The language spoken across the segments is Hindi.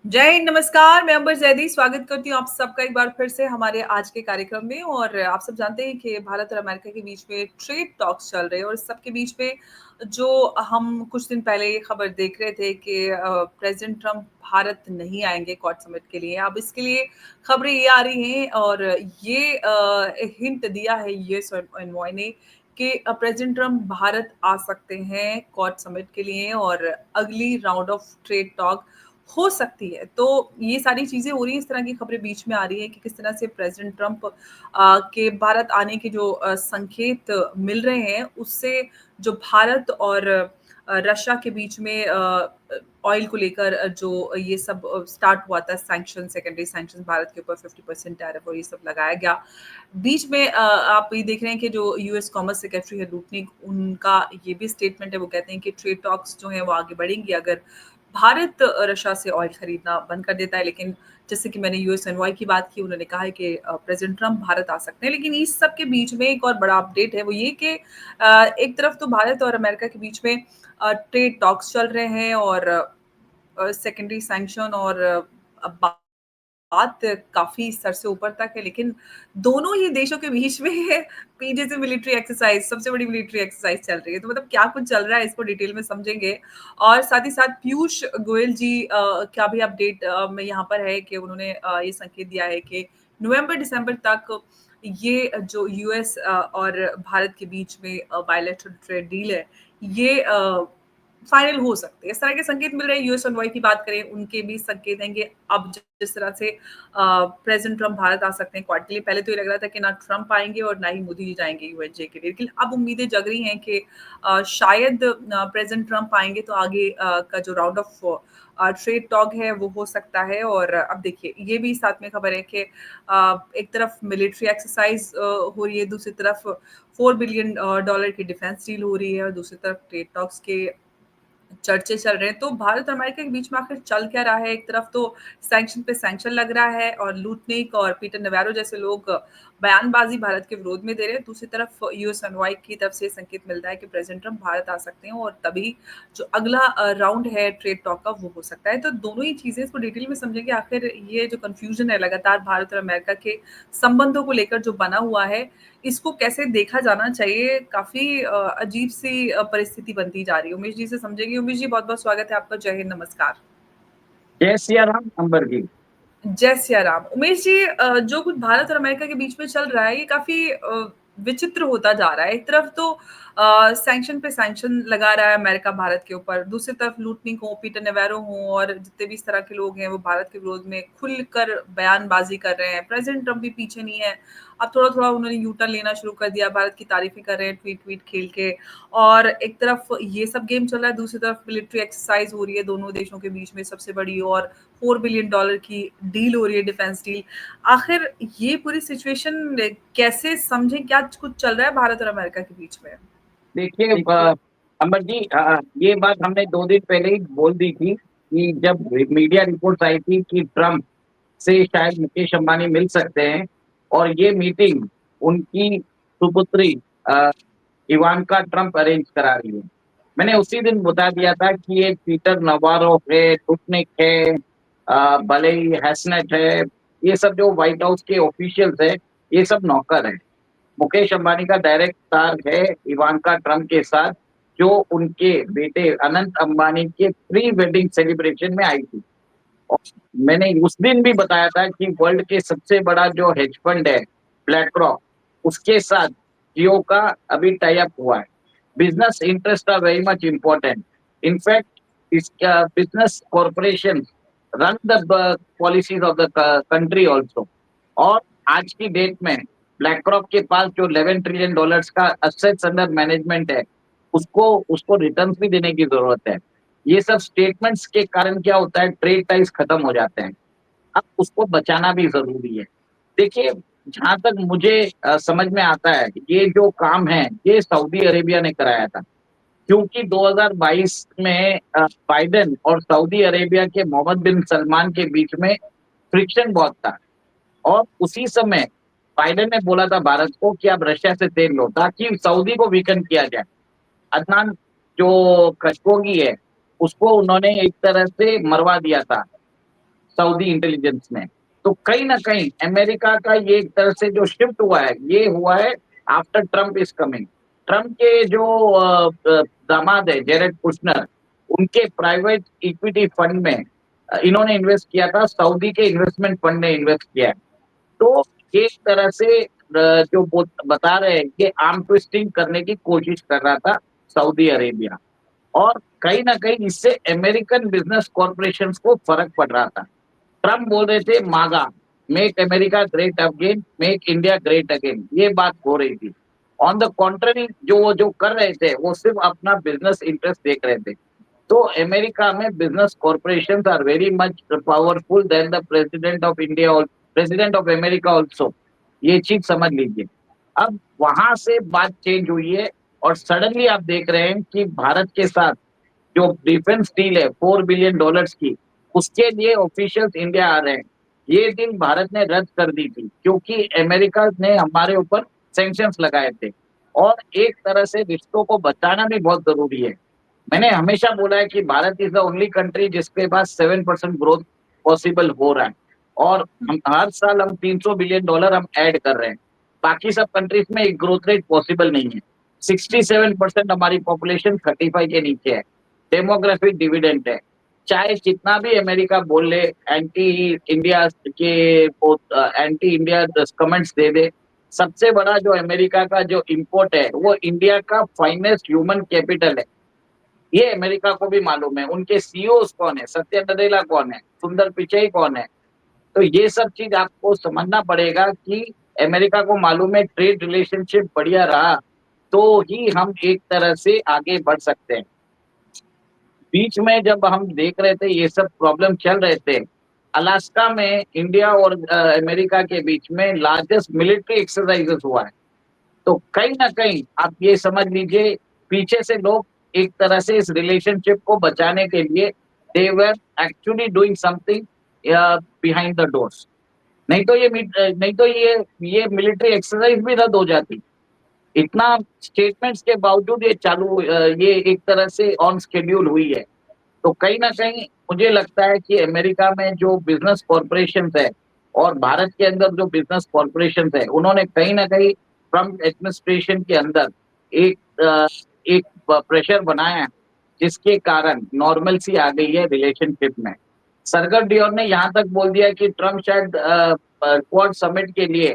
जय हिंद, नमस्कार। मैं अंबर जैदी स्वागत करती हूँ आप सबका एक बार फिर से हमारे आज के कार्यक्रम में। और आप सब जानते हैं कि भारत और अमेरिका के बीच में ट्रेड टॉक्स चल रहे हैं और इस सब के बीच में जो हम कुछ दिन पहले ये खबर देख रहे थे कि प्रेसिडेंट ट्रम्प भारत नहीं आएंगे क्वाड समिट के लिए। अब इसके लिए खबरें ये आ रही हैं और ये हिंट दिया है यूएस एनवॉय ने कि प्रेसिडेंट ट्रम्प भारत आ सकते हैं क्वाड समिट के लिए और अगली राउंड ऑफ ट्रेड टॉक हो सकती है। तो ये सारी चीज़ें हो रही हैं, इस तरह की खबरें बीच में आ रही हैं कि किस तरह से प्रेज़िडेंट ट्रम्प के भारत आने के जो संकेत मिल रहे हैं, उससे जो भारत और रशिया के बीच में ऑयल को लेकर जो ये सब स्टार्ट हुआ था सैंक्शन, सेकेंडरी सैंक्शन भारत के ऊपर 50% टैरिफ और ये सब लगाया गया। बीच में आप ये देख रहे हैं कि जो यूएस कॉमर्स सेक्रेटरी है लूटनिक, उनका ये भी स्टेटमेंट है, वो कहते हैं कि ट्रेड टॉक्स जो हैं वो आगे बढ़ेंगी अगर भारत रशिया से ऑयल खरीदना बंद कर देता है। लेकिन जैसे कि मैंने यूएस एनवॉय की बात की, उन्होंने कहा है कि प्रेसिडेंट ट्रम्प भारत आ सकते हैं। लेकिन इस सब के बीच में एक और बड़ा अपडेट है, वो ये कि एक तरफ तो भारत और अमेरिका के बीच में ट्रेड टॉक्स चल रहे हैं और सेकेंडरी सैंक्शन और बात काफ़ी सर से ऊपर तक है, लेकिन दोनों ही देशों के बीच में पीछे से मिलिट्री एक्सरसाइज़, सबसे बड़ी मिलिट्री एक्सरसाइज़ चल रही है। तो मतलब क्या कुछ चल रहा है, इसको डिटेल में समझेंगे। और साथ ही साथ पीयूष गोयल जी का भी अपडेट में यहाँ पर है कि उन्होंने ये संकेत दिया है कि नवंबर-दिसंबर तक ये जो यूएस और भारत के बीच में बायलैटरल ट्रेड डील है, ये फाइनल हो सकते हैं। इस तरह के संकेत मिल रहे हैं। यूएस एनवॉय की बात करें, उनके भी संकेत हैं कि अब जिस तरह से प्रेसिडेंट ट्रम्प भारत आ सकते हैं क्वाड के लिए, पहले तो ये लग रहा था कि ना ट्रम्प आएंगे और ना ही मोदी जी जाएंगे यूएसजे के लिए, लेकिन अब उम्मीदें जग रही हैं कि शायद प्रेसिडेंट ट्रम्प आएंगे तो आगे का जो राउंड ऑफ ट्रेड टॉक है वो हो सकता है। और अब देखिए ये भी साथ में खबर है कि एक तरफ मिलिट्री एक्सरसाइज हो रही है, दूसरी तरफ $4 बिलियन की डिफेंस डील हो रही है और दूसरी तरफ ट्रेड टॉक्स के चर्चे चल रहे हैं। तो भारत और अमेरिका के बीच में आखिर चल क्या रहा है? एक तरफ तो सैंक्शन पे सैंक्शन लग रहा है और लूटनिक और पीटर नवैरो जैसे लोग बयानबाजी भारत के विरोध में दे रहे हैं। दूसरी तरफ यूएस एनवॉय की तरफ से संकेत मिलता है कि प्रेसिडेंट ट्रम्प भारत आ सकते हैं और तभी जो अगला राउंड है ट्रेड टॉक का वो हो सकता है। तो दोनों ही चीज़ें इसको डिटेल में समझेंगे। आखिर ये जो कन्फ्यूजन है लगातार भारत और अमेरिका के संबंधों को लेकर जो बना हुआ है, इसको कैसे देखा जाना चाहिए? काफ़ी अजीब-सी परिस्थिति बनती जा रही है। उमेश जी से समझेंगे। उमेश जी, बहुत-बहुत स्वागत है आपका। जय हिंद, नमस्कार। जय सिया राम अंबर जी। जय सिया राम। उमेश जी, जो कुछ भारत और अमेरिका के बीच में चल रहा है, ये काफ़ी विचित्र होता जा रहा है। एक तरफ तो सैंक्शन पे सैंक्शन लगा रहा है अमेरिका भारत के ऊपर, दूसरी तरफ लूटनिक हो, पीटर नवैरो हो और जितने भी इस तरह के लोग हैं, वो भारत के विरोध में खुलकर बयानबाजी कर रहे हैं। प्रेसिडेंट ट्रम्प भी पीछे नहीं है। अब थोड़ा-थोड़ा उन्होंने यू टर्न लेना शुरू कर दिया, भारत की तारीफ़ें कर रहे हैं ट्वीट-व्वीट खेल के। और एक तरफ ये सब गेम चल रहा है, दूसरी तरफ मिलिट्री एक्सरसाइज़ हो रही है दोनों देशों के बीच में सबसे बड़ी, और $4 बिलियन की डील हो रही है, डिफेंस डील। आखिर ये पूरी सिचुएशन कैसे समझें? क्या कुछ चल रहा है भारत और अमेरिका के बीच में? देखिए अंबर जी, ये बात हमने 2 दिन पहले ही बोल दी थी कि जब मीडिया रिपोर्ट्स आई थी कि ट्रम्प से शायद मुकेश अंबानी मिल सकते हैं और ये मीटिंग उनकी सुपुत्री अ, इवानका ट्रम्प अरेंज करा रही है। मैंने उसी दिन बता दिया था कि ये पीटर नवारो है, टुटनिक है, भले ही हैसनेट है, ये सब जो व्हाइट हाउस के ऑफिशियल्स है, ये सब नौकर है। मुकेश अंबानी का डायरेक्ट तार है इवानका ट्रम्प के साथ, जो उनके बेटे अनंत अंबानी के प्री वेडिंग सेलिब्रेशन में आई थी। और मैंने उस दिन भी बताया था कि वर्ल्ड के सबसे बड़ा जो हेज फंड है ब्लैक रॉक, उसके साथ जियो का अभी टाई अप हुआ है। Business interest are very much important. In fact इसका business corporation run the policies of the country also. और आज की डेट में ब्लैक रॉक के पास जो $11 ट्रिलियन का असेट्स अंडर मैनेजमेंट है, उसको उसको रिटर्न्स भी देने की जरूरत है। ये सब स्टेटमेंट्स के कारण क्या होता है, ट्रेड टाइज खत्म हो जाते हैं। अब उसको बचाना भी जरूरी है। देखिए, जहां तक मुझे समझ में आता है, ये जो काम है ये सऊदी अरेबिया ने कराया था, क्योंकि 2022 में बाइडेन और सऊदी अरेबिया के मोहम्मद बिन सलमान के बीच में फ्रिक्शन बहुत था। और उसी समय बाइडेन ने बोला था भारत को कि आप रशिया से तेल लो ताकि सऊदी को वीकन किया जाए। अदनान जो खशोगी है, उसको उन्होंने एक तरह से मरवा दिया था। सऊदी इंटेलिजेंस में। तो कहीं ना कहीं अमेरिका का ये एक तरह से जो शिफ्ट हुआ है, ये हुआ है after Trump is coming. Trump के जो दामाद है जेरेड कुशनर, उनके प्राइवेट इक्विटी फंड में इन्होंने इन्वेस्ट किया था, सऊदी के इन्वेस्टमेंट फंड ने इन्वेस्ट किया है। तो एक तरह से जो बता रहे हैं कि आर्म ट्विस्टिंग करने की कोशिश कर रहा था सऊदी अरेबिया, और कहीं ना कहीं इससे अमेरिकन बिजनेस कॉरपोरेशन को फर्क पड़ रहा था। ट्रम्प बोल रहे थे मागा, make America great again, make India great again, ये बात हो रही थी। ऑन द कॉन्ट्ररी जो वो जो कर रहे थे वो सिर्फ अपना बिजनेस इंटरेस्ट देख रहे थे। तो अमेरिका में business corporation are very much powerful than the president of India और प्रेसिडेंट ऑफ अमेरिका ऑल्सो, ये चीज समझ लीजिए। अब वहां से बात चेंज हुई है, और सडनली आप देख रहे हैं कि भारत के साथ जो डिफेंस डील है $4 बिलियन की, उसके लिए ऑफिशियल्स इंडिया आ रहे हैं। ये डील भारत ने रद्द कर दी थी क्योंकि अमेरिका ने हमारे ऊपर सैंक्शंस लगाए थे, और एक तरह से रिश्तों को बचाना भी बहुत जरूरी है। मैंने हमेशा बोला है कि Bharat is the only country जिसके पास 7% ग्रोथ पॉसिबल हो रहा है, और हम हर साल हम $300 बिलियन हम ऐड कर रहे हैं। बाकी सब कंट्रीज में एक ग्रोथ रेट पॉसिबल नहीं है। 67% हमारी पॉपुलेशन 35 के नीचे है, डेमोग्राफिक डिविडेंड है। चाहे जितना भी अमेरिका बोल ले, एंटी इंडिया के एंटी इंडिया कमेंट्स दे दे, सबसे बड़ा जो अमेरिका का जो इम्पोर्ट है वो इंडिया का फाइनेस्ट ह्यूमन कैपिटल है। ये अमेरिका को भी मालूम है। उनके सीईओ कौन है, सत्या नडेला कौन है, सुंदर पिचई कौन है। तो ये सब चीज आपको समझना पड़ेगा कि अमेरिका को मालूम है ट्रेड रिलेशनशिप बढ़िया रहा तो ही हम एक तरह से आगे बढ़ सकते हैं। बीच में जब हम देख रहे थे ये सब प्रॉब्लम चल रहे थे, अलास्का में इंडिया और अमेरिका के बीच में लार्जेस्ट मिलिट्री एक्सरसाइजेस हुआ है। तो कहीं ना कहीं आप ये समझ लीजिए, पीछे से लोग एक तरह से इस रिलेशनशिप को बचाने के लिए they were actually doing something behind the doors. नहीं तो ये मिलिट्री एक्सरसाइज भी रद्द हो जाती। इतना स्टेटमेंट्स के बावजूद ये ये एक तरह से ऑन शेड्यूल हुई है। तो कहीं ना कहीं मुझे लगता है कि अमेरिका में जो बिजनेस कॉरपोरेशन है और भारत के अंदर जो बिजनेस कॉरपोरेशन है, उन्होंने कहीं ना कहीं ट्रम्प एडमिनिस्ट्रेशन के अंदर एक प्रेशर बनाया है, जिसके कारण नॉर्मल सी आ गई है रिलेशनशिप में। सरगट डियोर ने यहाँ तक बोल दिया कि ट्रम्प शायद क्वाड समिट के लिए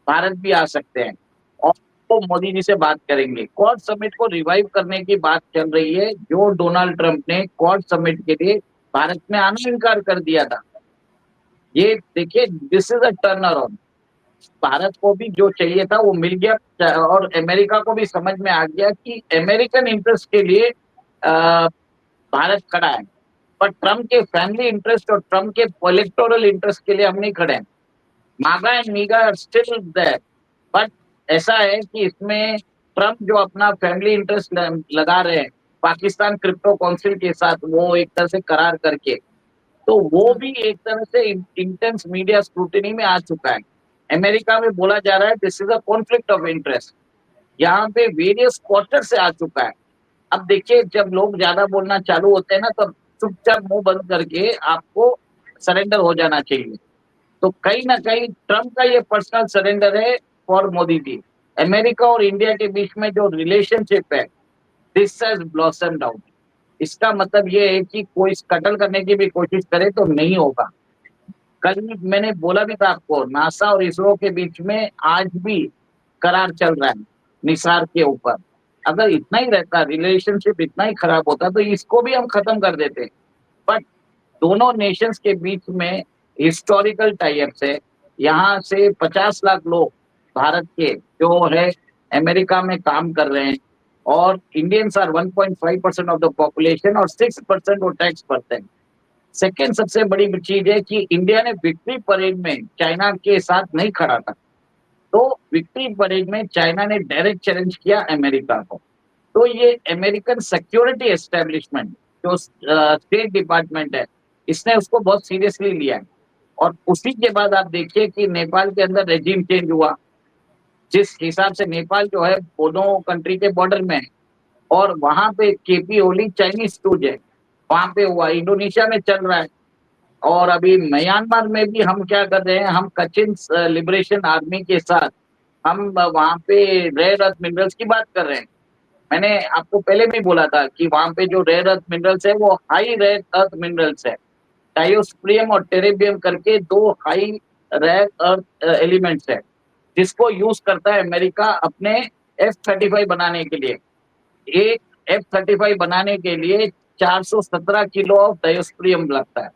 भारत भी आ सकते हैं, और वो मोदी जी से बात करेंगे। क्वाड समिट को रिवाइव करने की बात चल रही है, जो डोनाल्ड ट्रंप ने क्वाड समिट के लिए भारत में आना इनकार कर दिया था। ये देखिए, this is a turn around. Bharat को भी जो चाहिए था वो मिल गया, और अमेरिका को भी समझ में आ गया कि अमेरिकन इंटरेस्ट के लिए भारत खड़ा है, पर ट्रम्प के फैमिली इंटरेस्ट और ट्रम्प के इलेक्टोरल इंटरेस्ट के लिए हम नहीं खड़े हैं। MAGA and MIGA are still there, but ऐसा है कि इसमें ट्रम्प जो अपना फैमिली इंटरेस्ट लगा रहे हैं पाकिस्तान क्रिप्टो काउंसिल के साथ, वो एक तरह से करार करके, तो वो भी एक तरह से इंटेंस मीडिया स्क्रूटिनी में आ चुका है। अमेरिका में बोला जा रहा है this is a conflict of interest, यहाँ पे वेरियस क्वार्टर से आ चुका है। अब देखिए, जब लोग ज्यादा बोलना चालू होते हैं ना, तब चुपचाप मुंह बंद करके आपको सरेंडर हो जाना चाहिए। तो कहीं ना कहीं ट्रम्प का ये पर्सनल सरेंडर है फॉर मोदी जी। अमेरिका और इंडिया के बीच में जो रिलेशनशिप है, दिस हैज ब्लॉसम्ड आउट। इसका मतलब ये है कि कोई कटल करने की भी कोशिश करे तो नहीं होगा। कल मैंने बोला भी था आपको, नासा और इसरो के बीच में आज भी करार चल रहा है निसार के ऊपर। अगर इतना ही रहता, रिलेशनशिप इतना ही खराब होता, तो इसको भी हम खत्म कर देते। बट दोनों नेशंस के बीच में हिस्टोरिकल टाइप्स है। यहाँ से 50 लाख लोग भारत के जो है अमेरिका में काम कर रहे हैं, और Indians are 1.5% of the population, और 6% वो टैक्स भरते हैं। सेकेंड सबसे बड़ी चीज है कि इंडिया ने विक्ट्री परेड में चाइना के साथ नहीं खड़ा था। तो विक्ट्री परेड में चाइना ने डायरेक्ट चैलेंज किया अमेरिका को। तो ये अमेरिकन सिक्योरिटी एस्टेब्लिशमेंट जो स्टेट डिपार्टमेंट है, इसने उसको बहुत सीरियसली लिया है। और उसी के बाद आप देखिए कि नेपाल के अंदर रेजिम चेंज हुआ, जिस हिसाब से नेपाल जो है दोनों कंट्री के बॉर्डर में है, और वहां पे केपी ओली चाइनीज स्टूज है, वहां पे हुआ। इंडोनेशिया में चल रहा है, और अभी म्यांमार में भी हम क्या कर रहे हैं, हम कचिन लिबरेशन आर्मी के साथ हम वहाँ पे रेयर अर्थ मिनरल्स की बात कर रहे हैं। मैंने आपको पहले भी बोला था कि वहाँ पे जो रेयर अर्थ मिनरल्स है वो हाई रेयर अर्थ मिनरल्स है। डायोस्प्रियम और टेरेबियम करके दो हाई रेयर अर्थ एलिमेंट्स है, जिसको यूज करता है अमेरिका अपने F-35 बनाने के लिए। एक F-35 बनाने के लिए 417 किलो ऑफ डायोस्प्रियम लगता है,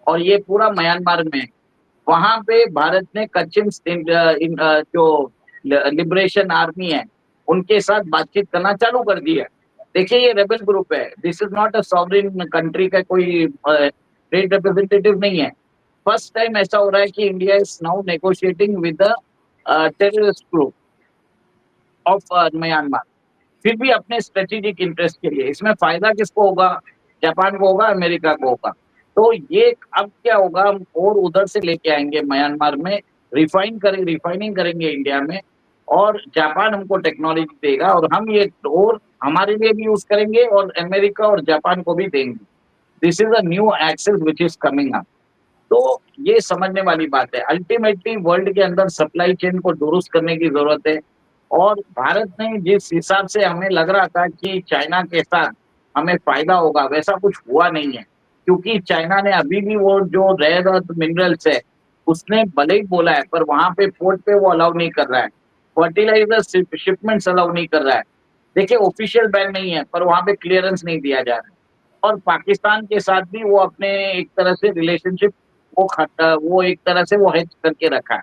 और ये पूरा म्यांमार में है। वहां पे भारत ने कचिन जो लिबरेशन आर्मी है उनके साथ बातचीत करना चालू कर दी है। देखिए ये रेबल ग्रुप है, this is not a sovereign country का कोई ट्रेड रिप्रेजेंटेटिव नहीं है। फर्स्ट टाइम ऐसा हो रहा है कि India is now negotiating with the terrorist group of Myanmar, फिर भी अपने स्ट्रेटेजिक इंटरेस्ट के लिए। इसमें फायदा किसको होगा? जापान को होगा, अमेरिका को होगा। तो ये अब क्या होगा, हम और उधर से लेके आएंगे म्यांमार में, रिफाइनिंग करेंगे इंडिया में, और जापान हमको टेक्नोलॉजी देगा और हम ये और हमारे लिए भी यूज करेंगे और अमेरिका और जापान को भी देंगे। This is a new axis which is coming up. तो ये समझने वाली बात है। अल्टीमेटली वर्ल्ड के अंदर सप्लाई चेन को दुरुस्त करने की जरूरत है, और भारत ने जिस हिसाब से हमें लग रहा था कि चाइना के साथ हमें फायदा होगा, वैसा कुछ हुआ नहीं है। क्योंकि चाइना ने अभी भी वो जो रेयर अर्थ मिनरल्स है उसने भले ही बोला है, पर वहां पे पोर्ट पे वो अलाउ नहीं कर रहा है। फर्टिलाइजर शिपमेंट्स अलाउ नहीं कर रहा है। देखिए ऑफिशियल बैन नहीं है, पर वहां पे क्लियरेंस नहीं दिया जा रहा है। और पाकिस्तान के साथ भी वो अपने एक तरह से रिलेशनशिप वो एक तरह से वो हेज करके रखा है।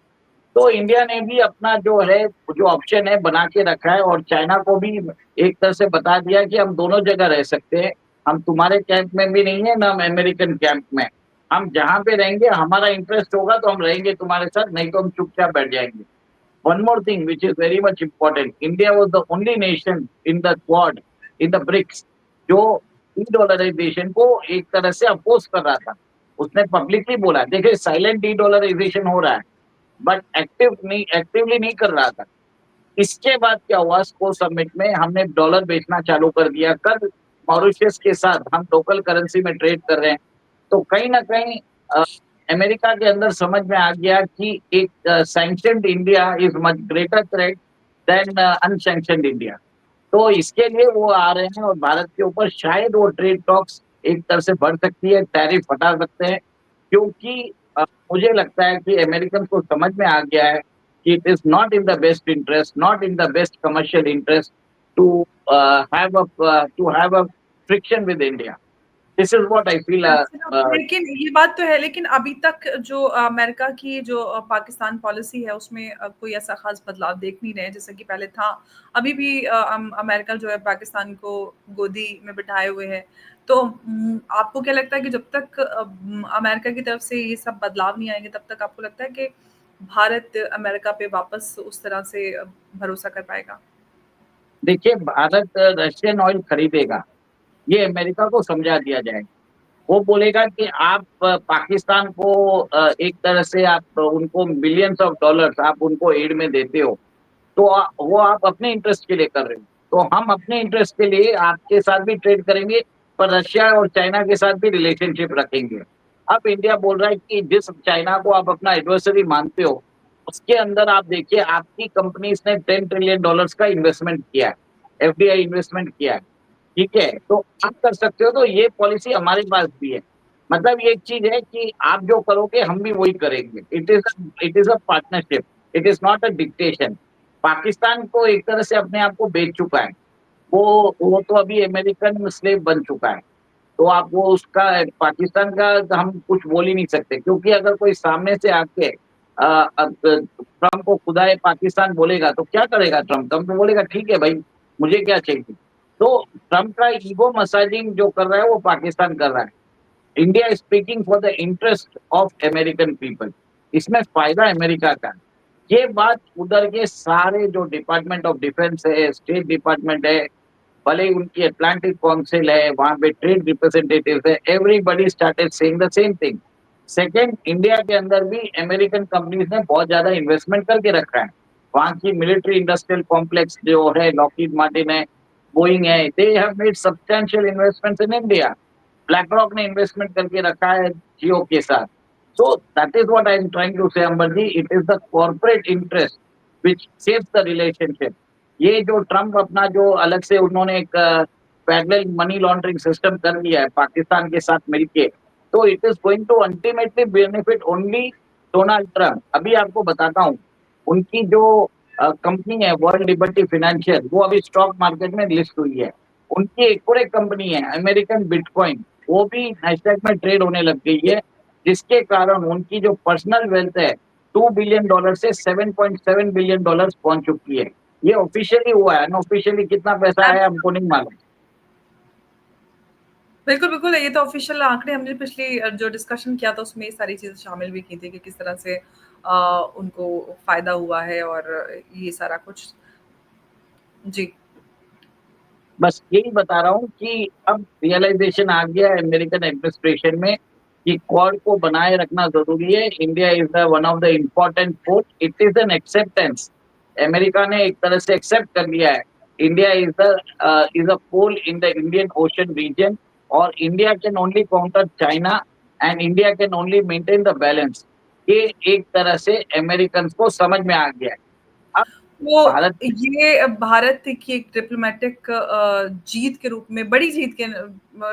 तो इंडिया ने भी अपना जो है जो ऑप्शन है बना के रखा है, और चाइना को भी एक तरह से बता दिया कि हम दोनों जगह रह सकते हैं। हम तुम्हारे कैंप में भी नहीं है, ना हम अमेरिकन कैंप में। हम जहां पे रहेंगे, हमारा इंटरेस्ट होगा तो हम रहेंगे तुम्हारे साथ, नहीं तो हम चुपचाप बैठ जाएंगे। One more thing which is very much important, India was the only nation in the Quad, in the BRICS, जो डॉलराइजेशन को एक तरह से अपोज कर रहा था। उसने पब्लिकली बोला, देखिए साइलेंट डी डॉलराइजेशन हो रहा है, बट एक्टिवली नहीं कर रहा था। इसके बाद क्या हुआ, स्को समिट में हमने डॉलर बेचना चालू कर दिया। कल मॉरिशस के साथ हम लोकल करेंसी में ट्रेड कर रहे हैं। तो कहीं ना कहीं अमेरिका के अंदर समझ में आ गया कि एक sanctioned India is much greater threat than unsanctioned India. तो इसके लिए वो आ रहे हैं, और भारत के ऊपर शायद वो ट्रेड टॉक्स एक तरह से बढ़ सकती है, टैरिफ हटा सकते हैं। क्योंकि मुझे लगता है कि अमेरिकन को समझ में आ गया है कि it is not in the best interest, not in the best commercial interest to have a friction with India. This is what I feel. अच्छा, लेकिन ये बात तो है, लेकिन अभी तक जो अमेरिका की जो पाकिस्तान पॉलिसी है उसमें कोई ऐसा खास बदलाव देख नहीं रहे जैसा कि पहले था। अभी भी अमेरिका जो है पाकिस्तान को गोदी में बिठाए हुए है। तो आपको क्या लगता है कि जब तक अमेरिका की तरफ से ये सब बदलाव नहीं आएंगे, तब तक आपको लगता है कि भारत अमेरिका पे वापस उस तरह से भरोसा कर पाएगा? देखिए भारत रशियन ऑयल खरीदेगा, ये अमेरिका को समझा दिया जाएगा। वो बोलेगा कि आप पाकिस्तान को एक तरह से आप उनको मिलियंस ऑफ डॉलर्स आप उनको एड में देते हो, तो वो आप अपने इंटरेस्ट के लिए कर रहे हो। तो हम अपने इंटरेस्ट के लिए आपके साथ भी ट्रेड करेंगे, पर रशिया और चाइना के साथ भी रिलेशनशिप रखेंगे। अब इंडिया बोल रहा है कि जिस चाइना को आप अपना एडवर्सरी मानते हो, उसके अंदर आप देखिए आपकी कंपनीज ने $10 ट्रिलियन का इन्वेस्टमेंट किया है, एफडीआई इन्वेस्टमेंट किया है। ठीक है, तो आप कर सकते हो, तो ये पॉलिसी हमारे पास भी है। मतलब ये एक चीज है कि आप जो करोगे हम भी वही करेंगे। It is a partnership, it is not a dictation. Pakistan को एक तरह से अपने आप को बेच चुका है। वो तो अभी अमेरिकन स्लेव बन चुका है। तो आप वो उसका पाकिस्तान का हम कुछ बोल ही नहीं सकते, क्योंकि अगर कोई सामने से आके ट्रम्प को खुदाए पाकिस्तान बोलेगा तो क्या करेगा ट्रम्प? ट्रम्प तो बोलेगा ठीक है भाई, मुझे क्या चाहिए। तो ट्रम्प का ईगो मसाजिंग जो कर रहा है वो पाकिस्तान कर रहा है। India is speaking for the interest of American people. इसमें फायदा अमेरिका का है। ये बात उधर के सारे जो डिपार्टमेंट ऑफ डिफेंस है, स्टेट डिपार्टमेंट है, भले ही उनकी अटलांटिक काउंसिल है, वहां पे ट्रेड रिप्रेजेंटेटिव है, everybody started saying the same thing. Second, India के अंदर भी अमेरिकन कंपनीज ने बहुत ज्यादा इन्वेस्टमेंट करके रखा है। वहां की मिलिट्री इंडस्ट्रियल कॉम्प्लेक्स जो है, लॉकहीड मार्टिन है, बोइंग है, they have made substantial investments in India. BlackRock ने इन्वेस्टमेंट करके रखा है जियो के साथ। So that is what I am trying to say Amber ji, it is the corporate interest which shapes the relationship. ये जो ट्रम्प अपना जो अलग से उन्होंने एक पैरेलल मनी लॉन्ड्रिंग सिस्टम कर लिया है पाकिस्तान के साथ मिलके, तो it is going to ultimately benefit only Donald Trump. अभी आपको बताता हूँ, उनकी जो कंपनी है वर्ल्ड लिबर्टी फाइनेंशियल, वो अभी स्टॉक मार्केट में लिस्ट हुई है। उनकी एक और एक कंपनी है अमेरिकन बिटकॉइन, वो भी नैस्डैक में ट्रेड होने लग गई है, जिसके कारण उनकी जो पर्सनल वेल्थ है $2 बिलियन से $7.7 बिलियन पहुंच चुकी है। ये ऑफिशियली हुआ है, अनऑफिशियली कितना पैसा आया हमको नहीं मालूम। बिल्कुल, बिल्कुल, ये तो ऑफ़िशियल आँकड़े हमने पिछली जो डिस्कशन किया था उसमें ये सारी चीज़ें शामिल भी की थी कि किस तरह से उनको फ़ायदा हुआ है और ये सारा कुछ। जी। बस यही बता रहा हूँ कि अब रियलाइजेशन आ गया है अमेरिकन एडमिनिस्ट्रेशन में कि क्वाड को बनाए रखना जरूरी है। India is the one of the important force, it is an acceptance. America ने एक तरह से एक्सेप्ट कर लिया है, India is a pole in the Indian Ocean region, और India can only counter China, and India can only maintain the balance. ये एक तरह से अमेरिकन को समझ में आ गया है। अब तो भारत ये भारत की एक डिप्लोमैटिक जीत के रूप में, बड़ी जीत के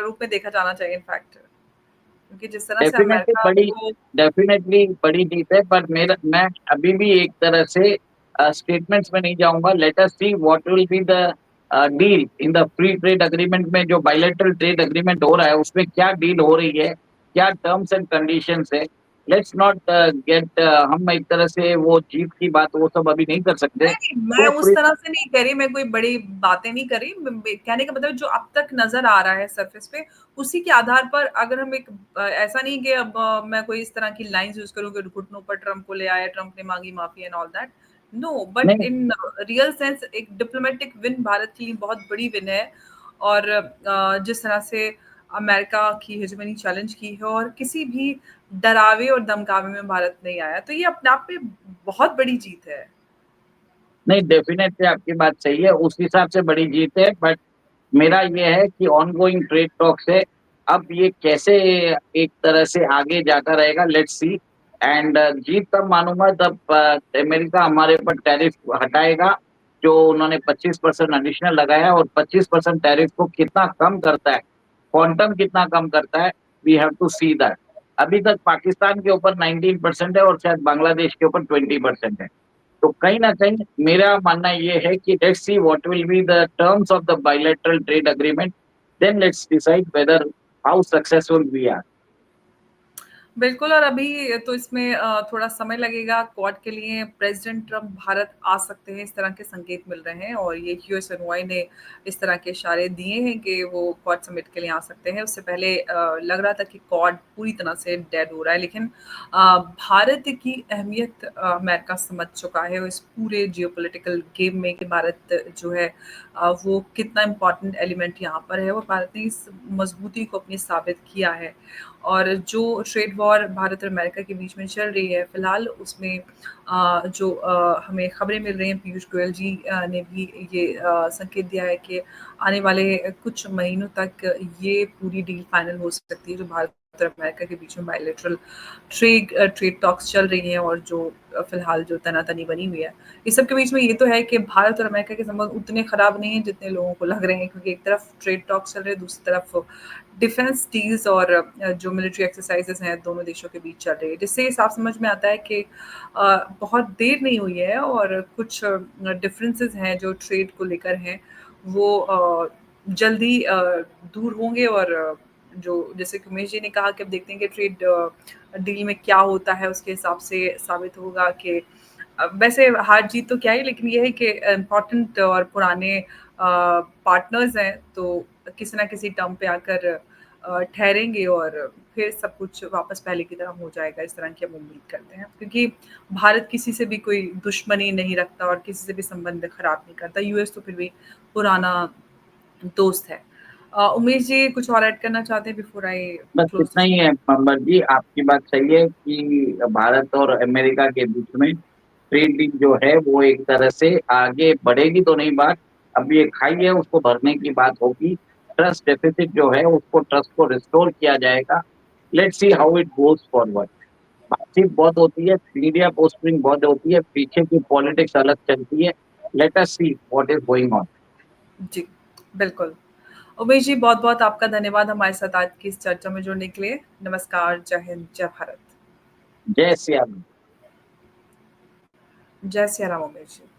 रूप में देखा जाना चाहिए इनफैक्ट, क्योंकि जिस तरह से डेफिनेटली अमेरिका बड़ी को। डेफिनेटली बड़ी जीत है, पर मैं अभी भी एक तरह से स्टेटमेंट्स में नहीं जाऊंगा। Late us see what will be the deal in the free trade agreement में। जो बायलैटरल ट्रेड अग्रीमेंट हो रहा है उसमें क्या डील हो रही है, क्या टर्म्स एंड कंडीशंस है। लेट्स नॉट गेट, हम एक तरह से वो जीत की बात वो सब अभी नहीं कर सकते। नहीं, मैं तो उस तरह से नहीं कह रही, मैं कोई बड़ी बातें नहीं कर रही। कहने का मतलब जो अब तक नज़र आ रहा है सरफेस पे, उसी के आधार पर अगर हम एक ऐसा नहीं कि अब मैं कोई इस तरह की लाइन्स यूज़ करूँ कि घुटनों पर ट्रम्प को ले आया, ट्रम्प ने माँगी माफ़ी and all that. No, but नहीं, इन रियल सेंस एक डिप्लोमैटिक विन भारत के लिए बहुत बड़ी विन है। और जिस तरह से अमेरिका की हेजेमनी चैलेंज की है और किसी भी डरावे और धमकावे में भारत नहीं आया, तो ये अपने आप में बहुत बड़ी जीत है। नहीं, डेफिनेटली आपकी बात सही है, उस हिसाब से बड़ी जीत है। बट मेरा ये है कि ऑनगोइंग ट्रेड टॉक्स है, अब ये कैसे एक तरह से आगे जाता रहेगा, लेट्स सी। एंड जीत तब मानूंगा जब अमेरिका हमारे ऊपर टैरिफ हटाएगा, जो उन्होंने 25% एडिशनल लगाया, और 25% टैरिफ को कितना कम करता है, क्वांटम कितना कम करता है, we have to see that. अभी तक पाकिस्तान के ऊपर 19% है और शायद बांग्लादेश के ऊपर 20% है। तो कहीं न कहीं मेरा मानना ये है कि let's see what will be the terms of the bilateral trade agreement, then let's decide whether how successful we are. बिल्कुल, और अभी तो इसमें थोड़ा समय लगेगा क्वाड के लिए। प्रेज़िडेंट ट्रम्प भारत आ सकते हैं, इस तरह के संकेत मिल रहे हैं और ये यूएसएनवाई ने इस तरह के इशारे दिए हैं कि वो क्वाड समिट के लिए आ सकते हैं। उससे पहले लग रहा था कि क्वाड पूरी तरह से डेड हो रहा है, लेकिन भारत की अहमियत अमेरिका समझ चुका है और इस पूरे जियोपॉलिटिकल गेम में कि भारत जो है वो कितना इम्पोर्टेंट एलिमेंट यहाँ पर है, और भारत ने इस मज़बूती को अपनी साबित किया है। और जो ट्रेड वॉर भारत और अमेरिका के बीच में चल रही है फिलहाल, उसमें जो हमें खबरें मिल रही हैं, पीयूष गोयल जी ने भी ये संकेत दिया है कि आने वाले कुछ महीनों तक ये पूरी डील फाइनल हो सकती है, जो भारत और अमेरिका के बीच में बायलैटरल ट्रेड टॉक्स चल रही हैं और जो फिलहाल जो तनातनी बनी हुई है। इस सब के बीच में ये तो है कि भारत और अमेरिका के संबंध उतने खराब नहीं हैं जितने लोगों को लग रहे हैं, क्योंकि एक तरफ ट्रेड टॉक्स चल रहे हैं, दूसरी तरफ डिफेंस डील्स और जो मिलिट्री एक्सरसाइजेस हैं दोनों देशों के बीच चल रही है, जिससे ये साफ समझ में आता है कि बहुत देर नहीं हुई है और कुछ डिफरेंसेस हैं जो ट्रेड को लेकर हैं, वो जल्दी दूर होंगे। और जो जैसे कि उमेश जी ने कहा कि अब देखते हैं कि ट्रेड डील में क्या होता है, उसके हिसाब से साबित होगा कि वैसे हार जीत तो क्या ही, लेकिन ये है कि इम्पोर्टेंट और पुराने पार्टनर्स हैं, तो किसी ना किसी टर्म पे आकर ठहरेंगे और फिर सब कुछ वापस पहले की तरह हो जाएगा, इस तरह की हम उम्मीद करते हैं, क्योंकि भारत किसी से भी कोई दुश्मनी नहीं रखता और किसी से भी संबंध खराब नहीं करता। यूएस तो फिर भी पुराना दोस्त है। उमेश जी कुछ और ऐड करना चाहते हैं बिफोर आई बस क्लोज इतना दिस? ही है अमर जी, आपकी बात सही है कि भारत और अमेरिका के बीच में ट्रेड डील जो है वो एक तरह से आगे बढ़ेगी तो नहीं बात, अब ये खाई है उसको भरने की बात होगी। ट्रस्ट डेफिसिट जो है उसको ट्रस्ट को रिस्टोर किया जाएगा। Let's see how it goes forward. बातचीत बहुत होती है, मीडिया पोस्टिंग बहुत होती है, पीछे की पॉलिटिक्स अलग चलती है। Let us see what is going on. जी, बिल्कुल। उमेश जी, बहुत-बहुत आपका धन्यवाद हमारे साथ आज की इस चर्चा में जुड़ने के लिए। नमस्कार, जय हिंद, जय भारत। जय श्री राम। जय सिया राम उमेश जी।